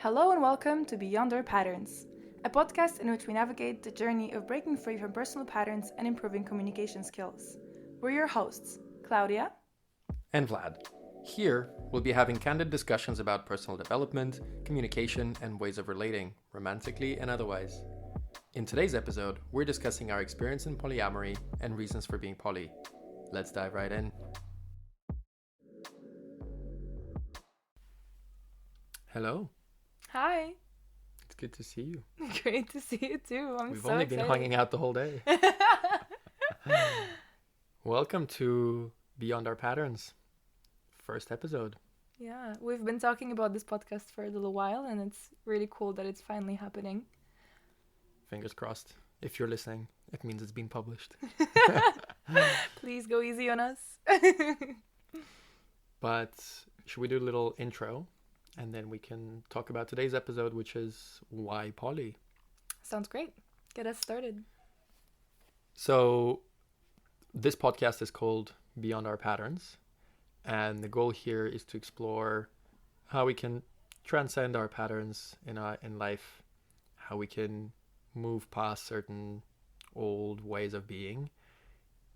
Hello and welcome to Beyond Our Patterns, a podcast in which we navigate the journey of breaking free from personal patterns and improving communication skills. We're your hosts, Claudia and Vlad. Here, we'll be having candid discussions about personal development, communication, and ways of relating, romantically and otherwise. In today's episode, we're discussing our experience in polyamory and reasons for being poly. Let's dive right in. Hello. Hi. It's good to see you. Great to see you too. We've only been hanging out the whole day. Welcome to Beyond Our Patterns, first episode. Yeah, we've been talking about this podcast for a little while, and it's really cool that it's finally happening. Fingers crossed. If you're listening, it means it's been published. Please go easy on us. But should we do a little intro? And then we can talk about today's episode, which is why poly. Sounds great. Get us started. So this podcast is called Beyond Our Patterns. And the goal here is to explore how we can transcend our patterns in life, how we can move past certain old ways of being.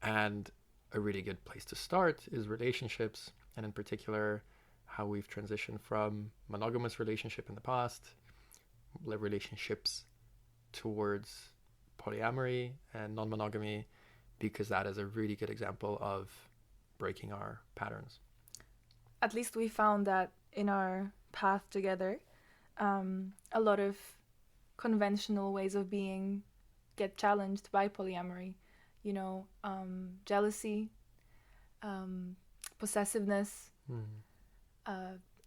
And a really good place to start is relationships, and in particular, how we've transitioned from monogamous relationship in the past, relationships towards polyamory and non-monogamy, because that is a really good example of breaking our patterns. At least we found that in our path together, a lot of conventional ways of being get challenged by polyamory. You know, jealousy, possessiveness,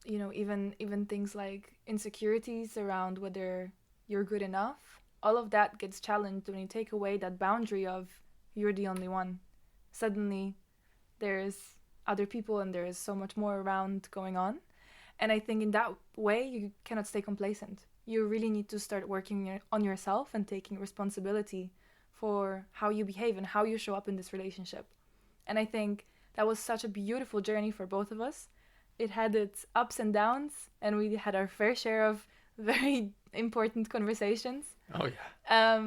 even things like insecurities around whether you're good enough. All of that gets challenged when you take away that boundary of you're the only one. Suddenly, there's other people and there is so much more around going on. And I think in that way, you cannot stay complacent. You really need to start working on yourself and taking responsibility for how you behave and how you show up in this relationship. And I think that was such a beautiful journey for both of us. It had its ups and downs, and we had our fair share of very important conversations. Oh, yeah.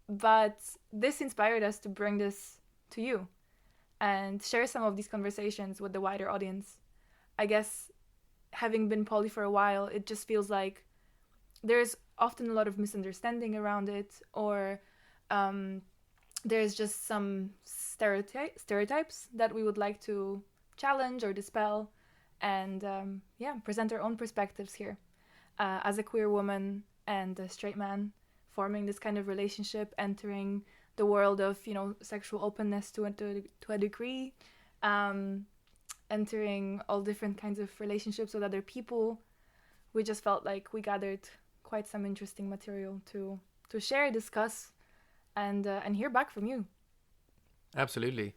But this inspired us to bring this to you and share some of these conversations with the wider audience. I guess having been poly for a while, it just feels like there's often a lot of misunderstanding around it, or there's just some stereotypes that we would like to challenge or dispel, and present our own perspectives here. As a queer woman and a straight man, forming this kind of relationship, entering the world of, sexual openness to a degree, entering all different kinds of relationships with other people, we just felt like we gathered quite some interesting material to share, discuss, and hear back from you. Absolutely.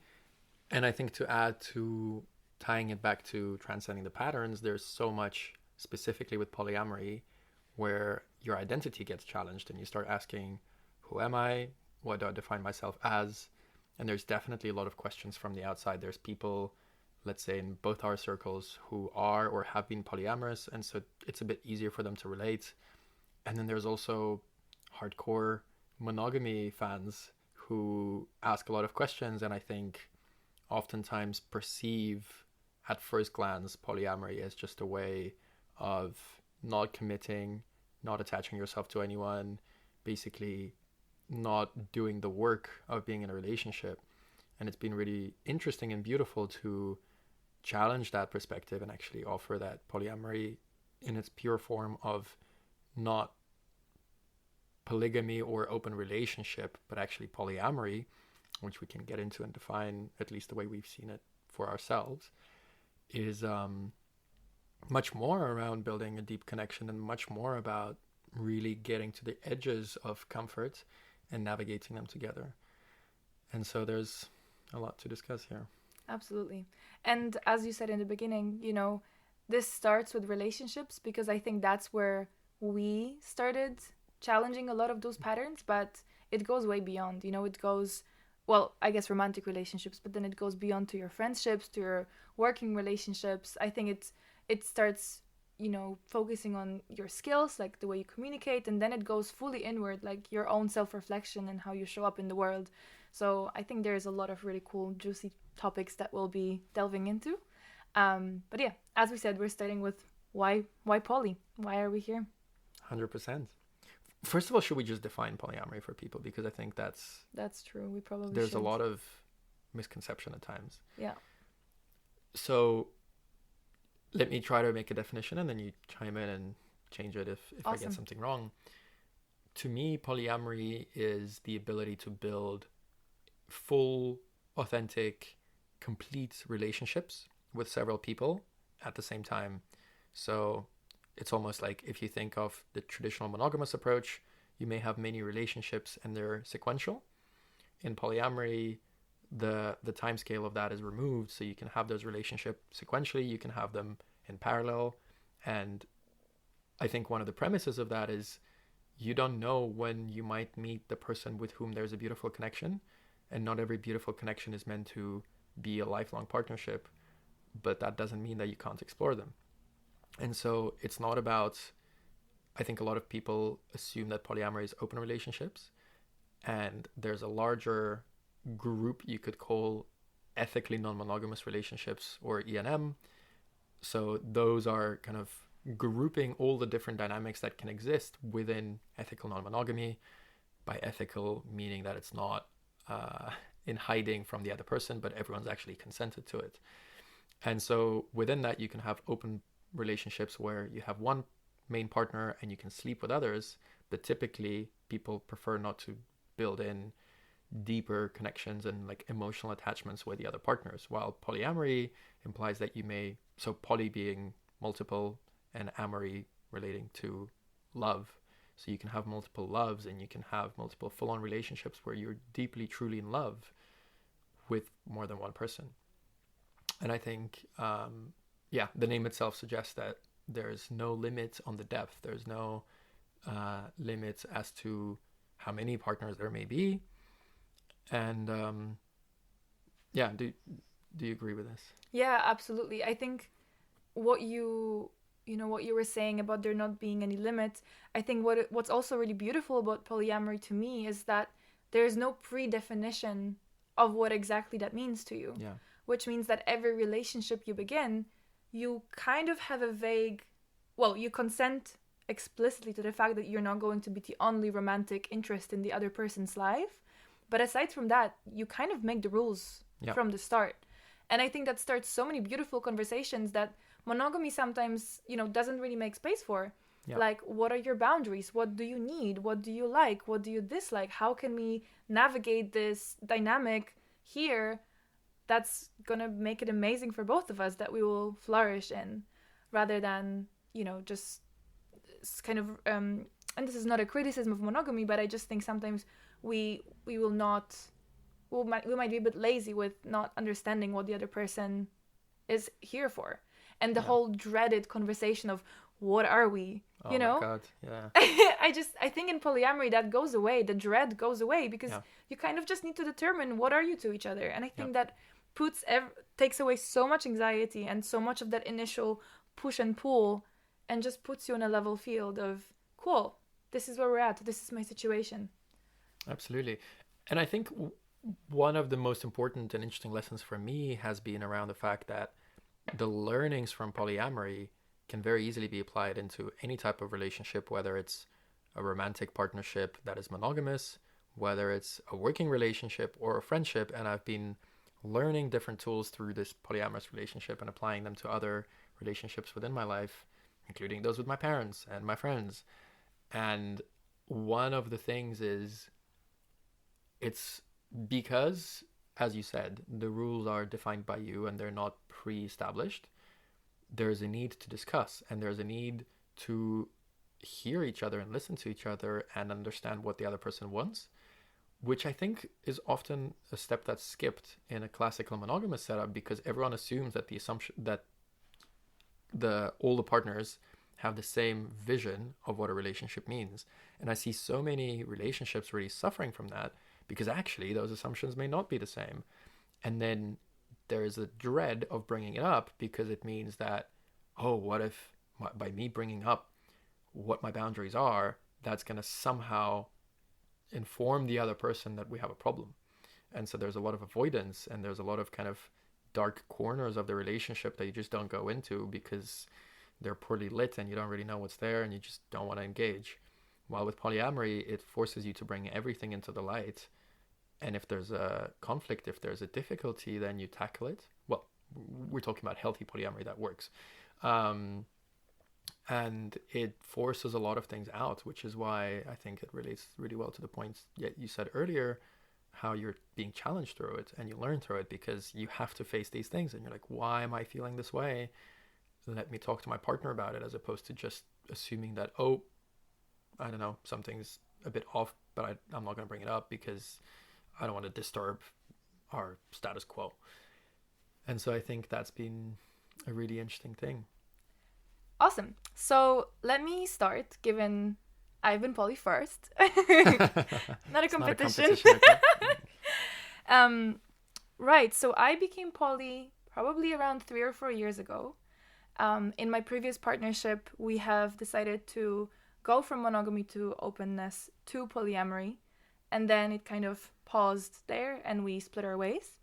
And I think to add to tying it back to transcending the patterns, there's so much specifically with polyamory where your identity gets challenged and you start asking, who am I? What do I define myself as? And there's definitely a lot of questions from the outside. There's people, let's say in both our circles, who are or have been polyamorous, and so it's a bit easier for them to relate. And then there's also hardcore monogamy fans who ask a lot of questions, and I think oftentimes perceive at first glance polyamory as just a way of not committing, not attaching yourself to anyone, basically not doing the work of being in a relationship. And it's been really interesting and beautiful to challenge that perspective and actually offer that polyamory in its pure form of not polygamy or open relationship, but actually polyamory, which we can get into and define, at least the way we've seen it for ourselves, is much more around building a deep connection and much more about really getting to the edges of comfort and navigating them together. And so there's a lot to discuss here. Absolutely. And as you said in the beginning, this starts with relationships, because I think that's where we started challenging a lot of those patterns, but it goes way beyond. It goes, well, I guess romantic relationships, but then it goes beyond to your friendships, to your working relationships. I think it starts focusing on your skills, like the way you communicate, and then it goes fully inward, like your own self-reflection and how you show up in the world. So I think there's a lot of really cool, juicy topics that we'll be delving into. But yeah, as we said, we're starting with why poly? Why are we here? 100%. First of all, should we just define polyamory for people? Because I think that's true. We probably there's should. a lot of misconception at times. Yeah. So let me try to make a definition, and then you chime in and change it if Awesome. I get something wrong. To me, polyamory is the ability to build full, authentic, complete relationships with several people at the same time. So it's almost like if you think of the traditional monogamous approach, you may have many relationships and they're sequential. In polyamory, the time scale of that is removed, so you can have those relationships sequentially, you can have them in parallel. And I think one of the premises of that is you don't know when you might meet the person with whom there's a beautiful connection, and not every beautiful connection is meant to be a lifelong partnership, but that doesn't mean that you can't explore them. And so it's not about, I think a lot of people assume that polyamory is open relationships, and there's a larger group you could call ethically non-monogamous relationships, or ENM. So those are kind of grouping all the different dynamics that can exist within ethical non-monogamy. By ethical, meaning that it's not in hiding from the other person, but everyone's actually consented to it. And so within that, you can have open relationships where you have one main partner and you can sleep with others, but typically people prefer not to build in deeper connections and like emotional attachments with the other partners, while polyamory implies that you may, so poly being multiple and amory relating to love, so you can have multiple loves and you can have multiple full-on relationships where you're deeply truly in love with more than one person. And I think the name itself suggests that there's no limit on the depth, there's no limits as to how many partners there may be. And do you agree with this? Yeah, absolutely. I think what you were saying about there not being any limits, I think what's also really beautiful about polyamory to me is that there's no pre-definition of what exactly that means to you. Yeah. Which means that every relationship you begin, you kind of have you consent explicitly to the fact that you're not going to be the only romantic interest in the other person's life. But aside from that, you kind of make the rules from the start. And I think that starts so many beautiful conversations that monogamy sometimes, doesn't really make space for. Yeah. Like, what are your boundaries? What do you need? What do you like? What do you dislike? How can we navigate this dynamic here that's gonna make it amazing for both of us, that we will flourish in, rather than, just kind of, and this is not a criticism of monogamy, but I just think sometimes we might be a bit lazy with not understanding what the other person is here for. And the whole dreaded conversation of what are we, Oh my God, yeah. I think in polyamory that goes away, the dread goes away, because you kind of just need to determine what are you to each other. And I think that takes away so much anxiety and so much of that initial push and pull, and just puts you on a level field of, cool, this is where we're at, this is my situation. Absolutely. And I think one of the most important and interesting lessons for me has been around the fact that the learnings from polyamory can very easily be applied into any type of relationship, whether it's a romantic partnership that is monogamous, whether it's a working relationship or a friendship. And I've been learning different tools through this polyamorous relationship and applying them to other relationships within my life, including those with my parents and my friends. And one of the things is, it's because, as you said, the rules are defined by you and they're not pre-established. There's a need to discuss, and there's a need to hear each other and listen to each other and understand what the other person wants, which I think is often a step that's skipped in a classical monogamous setup, because everyone assumes that the assumption that all the partners have the same vision of what a relationship means. And I see so many relationships really suffering from that, because actually those assumptions may not be the same. And then there is a dread of bringing it up, because it means that, oh, what if by me bringing up what my boundaries are, that's going to somehow inform the other person that we have a problem. And so there's a lot of avoidance, and there's a lot of kind of dark corners of the relationship that you just don't go into because they're poorly lit and you don't really know what's there and you just don't want to engage. While with polyamory, it forces you to bring everything into the light. And if there's a conflict, if there's a difficulty, then you tackle it. Well, we're talking about healthy polyamory that works. And it forces a lot of things out, which is why I think it relates really well to the points that you said earlier, how you're being challenged through it and you learn through it because you have to face these things and you're like, why am I feeling this way? Let me talk to my partner about it, as opposed to just assuming that, oh, I don't know, something's a bit off, but I'm not going to bring it up because I don't want to disturb our status quo. And so I think that's been a really interesting thing. Awesome. So let me start, given I've been poly first. Not a competition. Okay? Right. So I became poly probably around 3 or 4 years ago. In my previous partnership, we have decided to go from monogamy to openness to polyamory. And then it kind of paused there and we split our ways.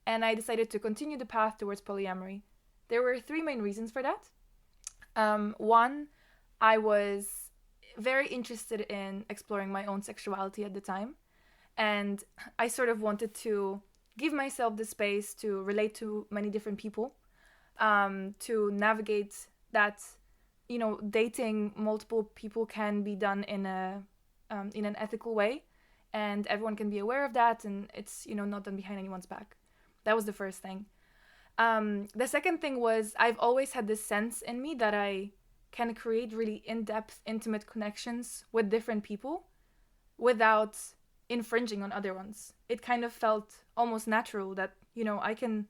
And I decided to continue the path towards polyamory. There were 3 main reasons for that. One, I was very interested in exploring my own sexuality at the time. And I sort of wanted to give myself the space to relate to many different people, to navigate that, dating multiple people can be done in an ethical way. And everyone can be aware of that. And it's, not done behind anyone's back. That was the first thing. The second thing was I've always had this sense in me that I can create really in-depth, intimate connections with different people without infringing on other ones. It kind of felt almost natural that, I can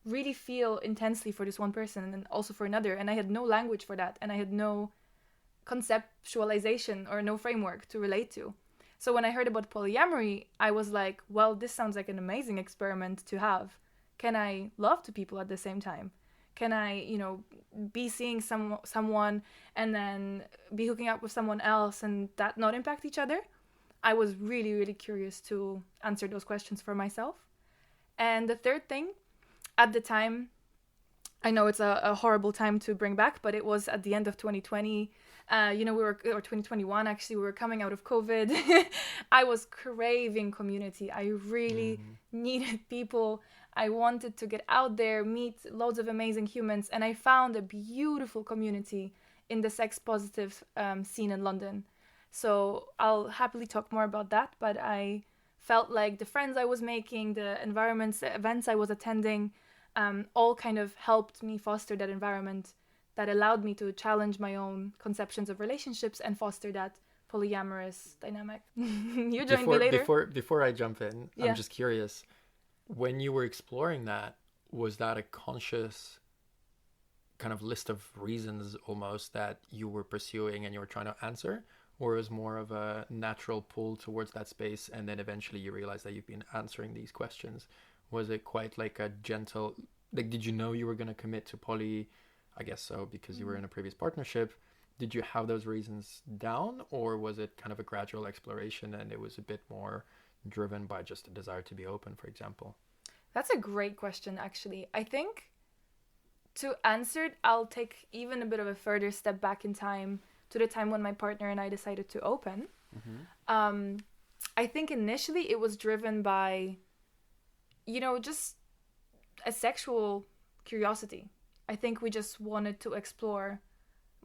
really feel intensely for this one person and also for another. And I had no language for that. And I had no conceptualization or no framework to relate to. So when I heard about polyamory, I was like, well, this sounds like an amazing experiment to have. Can I love 2 people at the same time? Can I, be seeing someone and then be hooking up with someone else and that not impact each other? I was really, really curious to answer those questions for myself. And the third thing, at the time, I know it's a horrible time to bring back, but it was at the end of 2020. Or 2021, actually, we were coming out of COVID. I was craving community. I really needed people. I wanted to get out there, meet loads of amazing humans, and I found a beautiful community in the sex positive scene in London. So I'll happily talk more about that, but I felt like the friends I was making, the environments, the events I was attending, all kind of helped me foster that environment that allowed me to challenge my own conceptions of relationships and foster that polyamorous dynamic. You joined me later. Before I jump in, Yeah. I'm just curious. When you were exploring that, was that a conscious kind of list of reasons almost that you were pursuing and you were trying to answer? Or is more of a natural pull towards that space and then eventually you realize that you've been answering these questions? Was it quite like a gentle, like, did you know you were going to commit to poly? I guess so, because you were in a previous partnership. Did you have those reasons down, or was it kind of a gradual exploration and it was a bit more driven by just a desire to be open, for example? That's a great question, actually. I think to answer it, I'll take even a bit of a further step back in time to the time when my partner and I decided to open. I think initially it was driven by, just a sexual curiosity. I think we just wanted to explore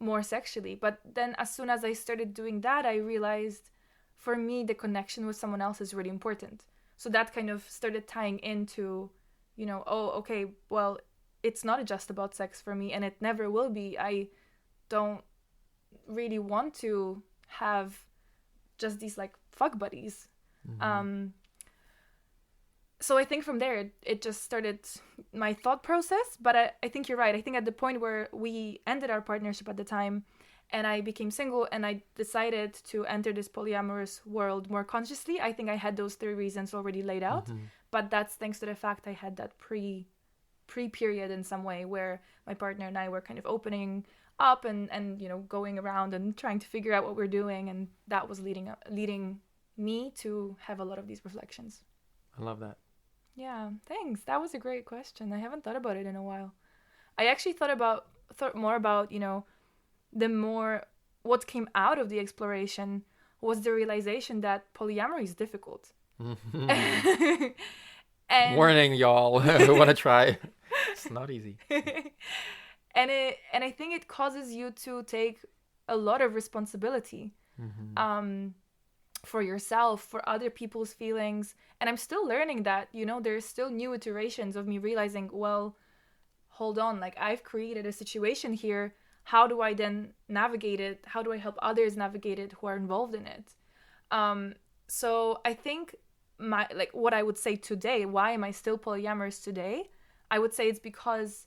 more sexually. But then as soon as I started doing that, I realized for me, the connection with someone else is really important. So that kind of started tying into, oh, okay, well, it's not just about sex for me and it never will be. I don't really want to have just these like fuck buddies. So I think from there, it just started my thought process. But I think you're right. I think at the point where we ended our partnership at the time and I became single and I decided to enter this polyamorous world more consciously, I think I had those 3 reasons already laid out. But that's thanks to the fact I had that pre-period in some way where my partner and I were kind of opening up and going around and trying to figure out what we're doing, and that was leading me to have a lot of these reflections. I love that. Yeah, thanks. That was a great question. I haven't thought about it in a while. I actually thought more about, the more what came out of the exploration was the realization that polyamory is difficult. And Warning, y'all, who want to try. It's not easy. and I think it causes you to take a lot of responsibility for yourself, for other people's feelings. And I'm still learning that, there's still new iterations of me realizing, well, hold on, like I've created a situation here. How do I then navigate it? How do I help others navigate it who are involved in it? So I think what I would say today, why am I still polyamorous today? I would say it's because,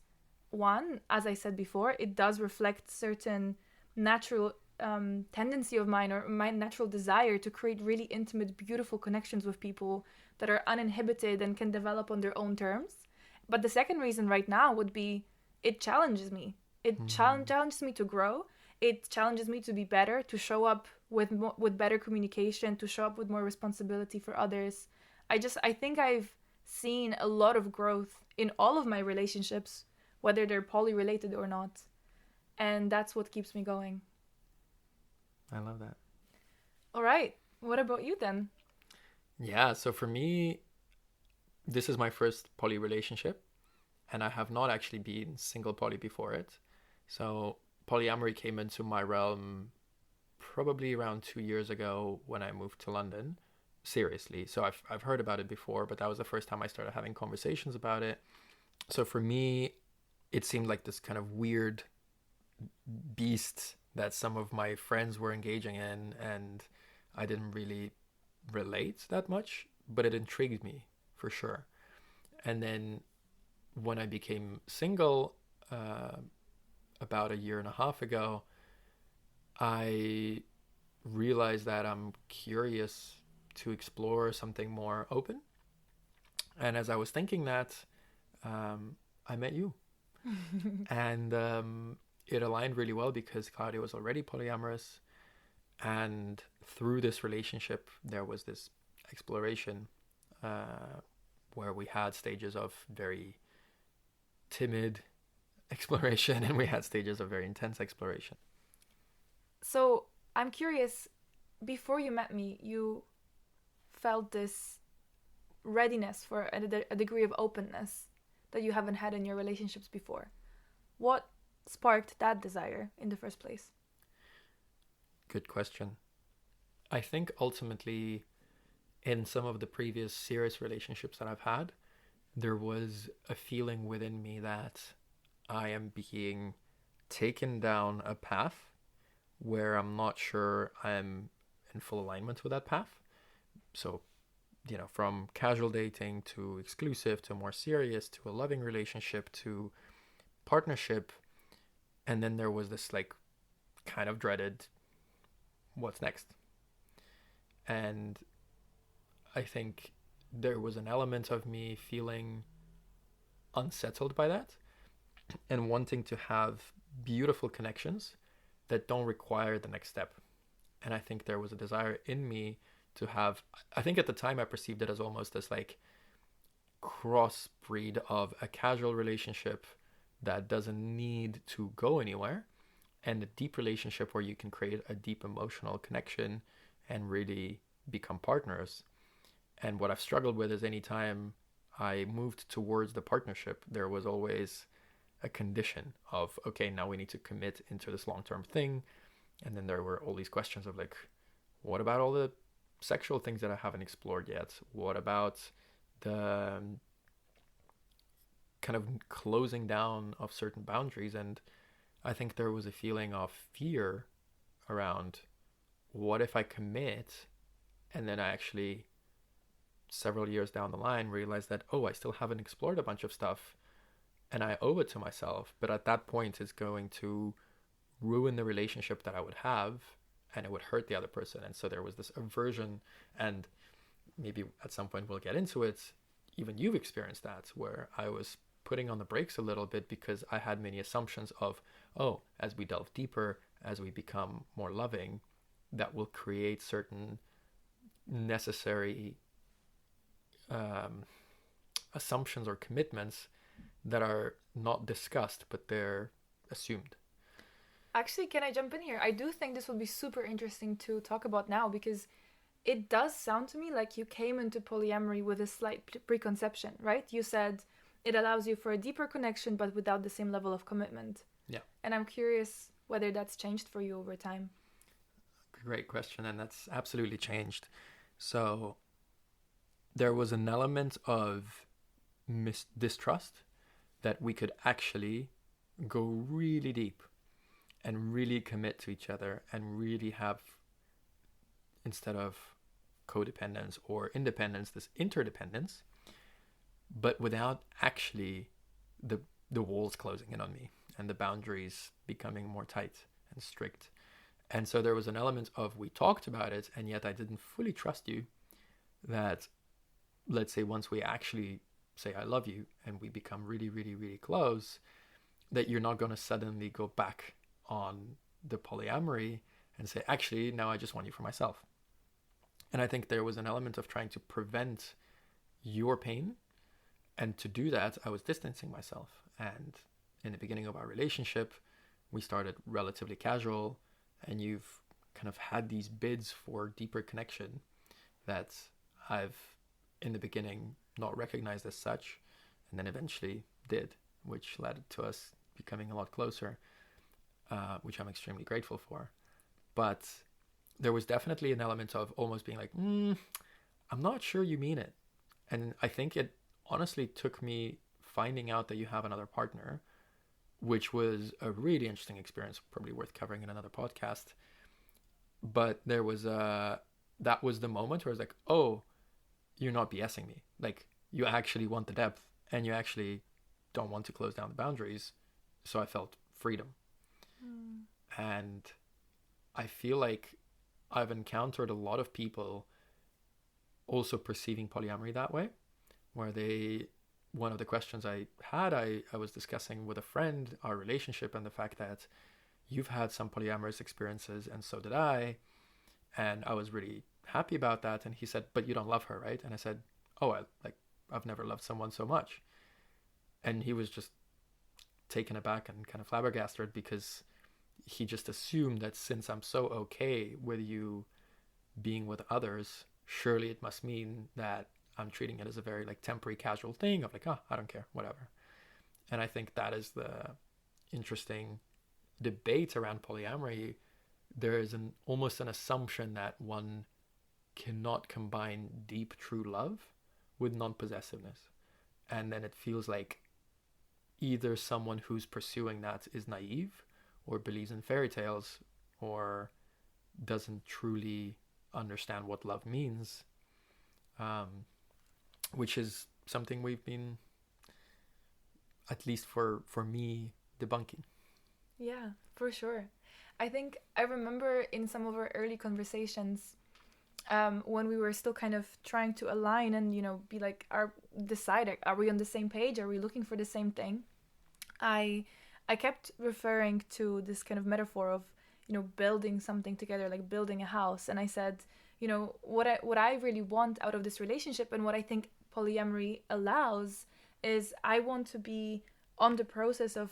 one, as I said before, it does reflect certain natural tendency of mine, or my natural desire to create really intimate, beautiful connections with people that are uninhibited and can develop on their own terms. But the second reason right now would be it challenges me. It challenges me to grow. It challenges me to be better, to show up with better communication, to show up with more responsibility for others. I think I've seen a lot of growth in all of my relationships, whether they're poly related or not. And that's what keeps me going. I love that. All right. What about you then? Yeah, so for me, this is my first poly relationship, and I have not actually been single poly before it. So polyamory came into my realm probably around 2 years ago when I moved to London. Seriously. So I've heard about it before, but that was the first time I started having conversations about it. So for me, it seemed like this kind of weird beast that some of my friends were engaging in, and I didn't really relate that much, but it intrigued me for sure. And then when I became single about a year and a half ago, I realized that I'm curious to explore something more open. And as I was thinking that, I met you. And it aligned really well because Claudia was already polyamorous. And through this relationship, there was this exploration where we had stages of very timid exploration and we had stages of very intense exploration. So I'm curious, before you met me, you felt this readiness for a degree of openness that you haven't had in your relationships before. What sparked that desire in the first place? Good question. I think ultimately, in some of the previous serious relationships that I've had, there was a feeling within me that I am being taken down a path where I'm not sure I'm in full alignment with that path. So, from casual dating to exclusive to more serious to a loving relationship to partnership. And then there was this like kind of dreaded what's next. And I think there was an element of me feeling unsettled by that and wanting to have beautiful connections that don't require the next step. And I think there was a desire in me to have, I think at the time I perceived it as almost this like crossbreed of a casual relationship that doesn't need to go anywhere and a deep relationship where you can create a deep emotional connection and really become partners. And what I've struggled with is anytime I moved towards the partnership, there was always a condition of, okay, now we need to commit into this long-term thing. And then there were all these questions of like, what about all the sexual things that I haven't explored yet? What about the kind of closing down of certain boundaries? And I think there was a feeling of fear around, what if I commit and then I actually several years down the line realize that, oh, I still haven't explored a bunch of stuff and I owe it to myself. But at that point, it's going to ruin the relationship that I would have and it would hurt the other person. And so there was this aversion, and maybe at some point we'll get into it. Even you've experienced that, where I was putting on the brakes a little bit because I had many assumptions of, oh, as we delve deeper, as we become more loving, that will create certain necessary assumptions or commitments that are not discussed, but they're assumed. Actually, can I jump in here? I do think this would be super interesting to talk about now because it does sound to me like you came into polyamory with a slight preconception, right? You said it allows you for a deeper connection but without the same level of commitment. Yeah. And I'm curious whether that's changed for you over time. Great question, and that's absolutely changed. So there was an element of distrust that we could actually go really deep and really commit to each other and really have, instead of codependence or independence, this interdependence, but without actually the walls closing in on me and the boundaries becoming more tight and strict. And so there was an element of, we talked about it, and yet I didn't fully trust you that, let's say, once we actually say I love you and we become really, really, really close, that you're not going to suddenly go back on the polyamory and say, actually, now I just want you for myself. And I think there was an element of trying to prevent your pain. And to do that, I was distancing myself. And in the beginning of our relationship, we started relatively casual, and you've kind of had these bids for deeper connection that I've, in the beginning, not recognized as such, and then eventually did, which led to us becoming a lot closer, which I'm extremely grateful for. But there was definitely an element of almost being like, I'm not sure you mean it. And I think it honestly took me finding out that you have another partner, which was a really interesting experience, probably worth covering in another podcast. But there was that was the moment where I was like, oh, you're not BSing me. Like, you actually want the depth and you actually don't want to close down the boundaries. So I felt freedom. And I feel like I've encountered a lot of people also perceiving polyamory that way, where one of the questions I had, I was discussing with a friend, our relationship, and the fact that you've had some polyamorous experiences and so did I. And I was really happy about that. And he said, but you don't love her, right? And I said, oh, I've never loved someone so much. And he was just taken aback and kind of flabbergasted, because he just assumed that since I'm so okay with you being with others, surely it must mean that I'm treating it as a very like temporary casual thing of like, oh, I don't care, whatever. And I think that is the interesting debate around polyamory. There is almost an assumption that one cannot combine deep true love with non-possessiveness. And then it feels like either someone who's pursuing that is naive or believes in fairy tales or doesn't truly understand what love means, which is something we've been, at least for me, debunking. Yeah, for sure. I think I remember in some of our early conversations, when we were still kind of trying to align and, be like, are we on the same page? Are we looking for the same thing? I kept referring to this kind of metaphor of, building something together, like building a house. And I said, what I really want out of this relationship and what I think polyamory allows is I want to be on the process of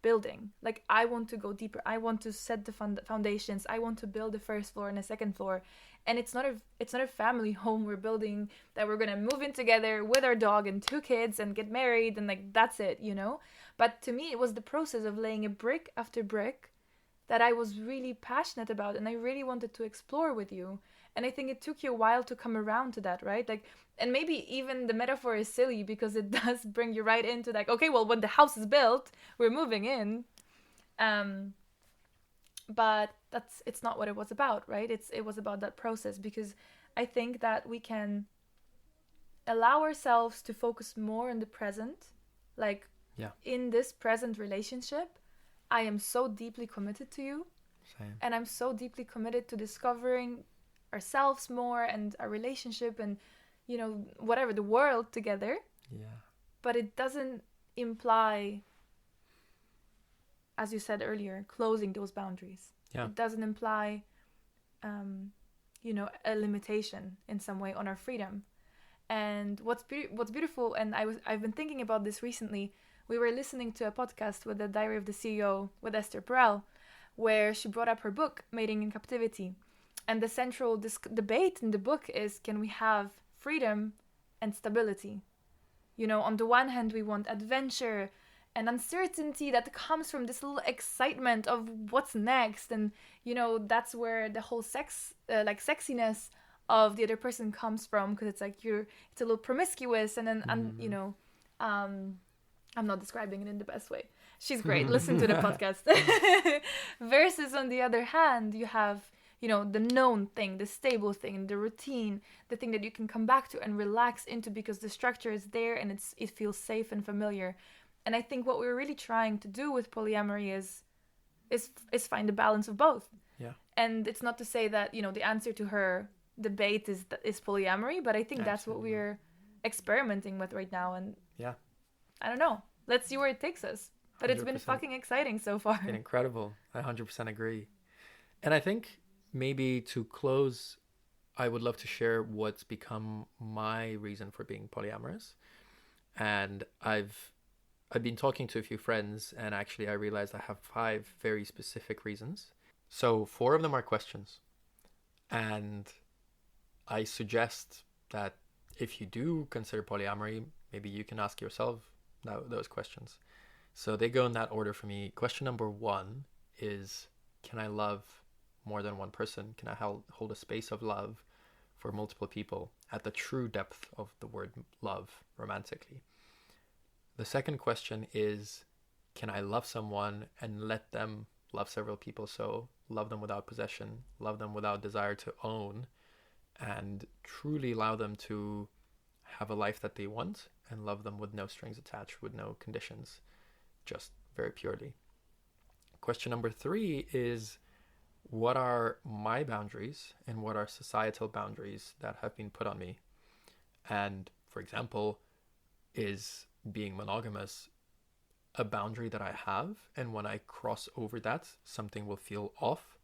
building. Like, I want to go deeper. I want to set the foundations. I want to build the first floor and a second floor. And it's not a family home we're building that we're gonna move in together with our dog and 2 kids and get married and like that's it, But to me, it was the process of laying a brick after brick that I was really passionate about and I really wanted to explore with you. And I think it took you a while to come around to that, right? Like, and maybe even the metaphor is silly because it does bring you right into like, okay, well, when the house is built, we're moving in. But it's not what it was about, right? It was about that process, because I think that we can allow ourselves to focus more on the present. Like, in this present relationship, I am so deeply committed to you. Same. And I'm so deeply committed to discovering ourselves more and our relationship and, whatever, the world together. Yeah. But it doesn't imply, as you said earlier, closing those boundaries. Yeah. It doesn't imply, a limitation in some way on our freedom. And what's beautiful, and I've been thinking about this recently. We were listening to a podcast with the Diary of the CEO with Esther Perel, where she brought up her book, Mating in Captivity. And the central debate in the book is, can we have freedom and stability? On the one hand, we want adventure and uncertainty that comes from this little excitement of what's next. And, that's where the whole sexiness of the other person comes from, because it's like it's a little promiscuous, and then I'm not describing it in the best way. She's great. Listen to the podcast. Versus on the other hand, you have, the known thing, the stable thing, the routine, the thing that you can come back to and relax into because the structure is there and it feels safe and familiar. And I think what we're really trying to do with polyamory is find the balance of both. Yeah. And it's not to say that, the answer to her debate is polyamory, but I think that's what we're experimenting with right now. And yeah, I don't know. Let's see where it takes us. But 100%. It's been fucking exciting so far. It's been incredible. I 100% agree. And I think maybe to close, I would love to share what's become my reason for being polyamorous. And I've been talking to a few friends, and actually I realized I have 5 very specific reasons. So 4 of them are questions. And I suggest that if you do consider polyamory, maybe you can ask yourself those questions. So they go in that order for me. Question number 1 is, can I love more than one person? Can I hold a space of love for multiple people at the true depth of the word love, romantically? The second question is, can I love someone and let them love several people? So love them without possession, love them without desire to own, and truly allow them to have a life that they want, and love them with no strings attached, with no conditions, just very purely. Question number 3 is, what are my boundaries and what are societal boundaries that have been put on me? And for example, is being monogamous a boundary that I have, and when I cross over that, something will feel off?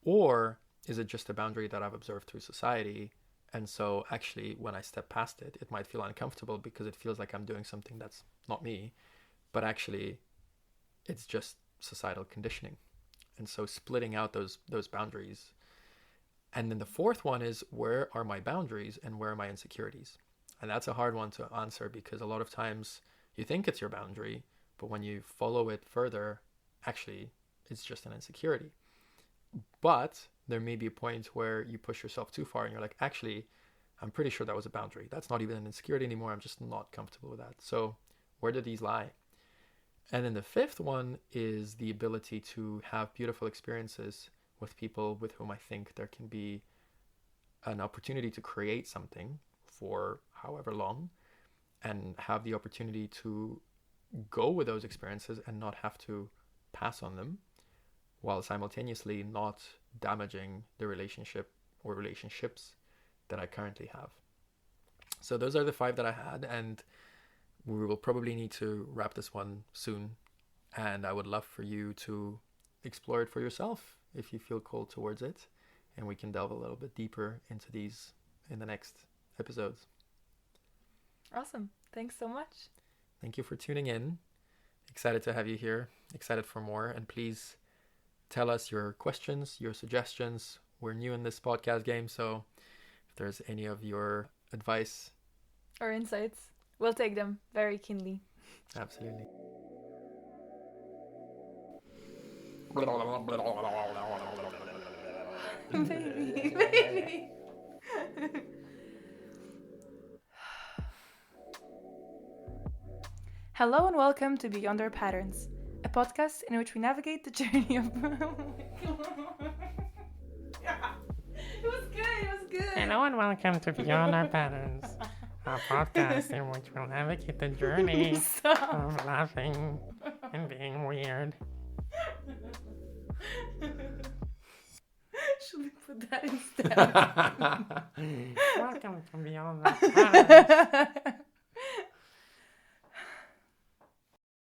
Or is it just a boundary that I've observed through society, and so actually when I step past it, it might feel uncomfortable because it feels like I'm doing something that's not me, but actually it's just societal conditioning? And so splitting out those boundaries. And then the fourth one is, where are my boundaries and where are my insecurities? And that's a hard one to answer, because a lot of times you think it's your boundary, but when you follow it further, actually it's just an insecurity. But there may be a point where you push yourself too far and you're like, actually, I'm pretty sure that was a boundary. That's not even an insecurity anymore. I'm just not comfortable with that. So where do these lie? And then the fifth one is the ability to have beautiful experiences with people with whom I think there can be an opportunity to create something for however long, and have the opportunity to go with those experiences and not have to pass on them, while simultaneously not damaging the relationship or relationships that I currently have. So those are the 5 that I had, and we will probably need to wrap this one soon. And I would love for you to explore it for yourself if you feel called towards it, and we can delve a little bit deeper into these in the next episodes. Awesome. Thanks so much. Thank you for tuning in. Excited to have you here. Excited for more. And please tell us your questions, your suggestions. We're new in this podcast game, so if there's any of your advice or insights, we'll take them very keenly. Absolutely. Baby. Hello and welcome to Beyond Our Patterns, a podcast in which we navigate the journey of... It was good. Hello and welcome to Beyond Our Patterns, a podcast in which we'll navigate the journey of laughing and being weird. Should we put that instead? Welcome to Beyond Our Patterns.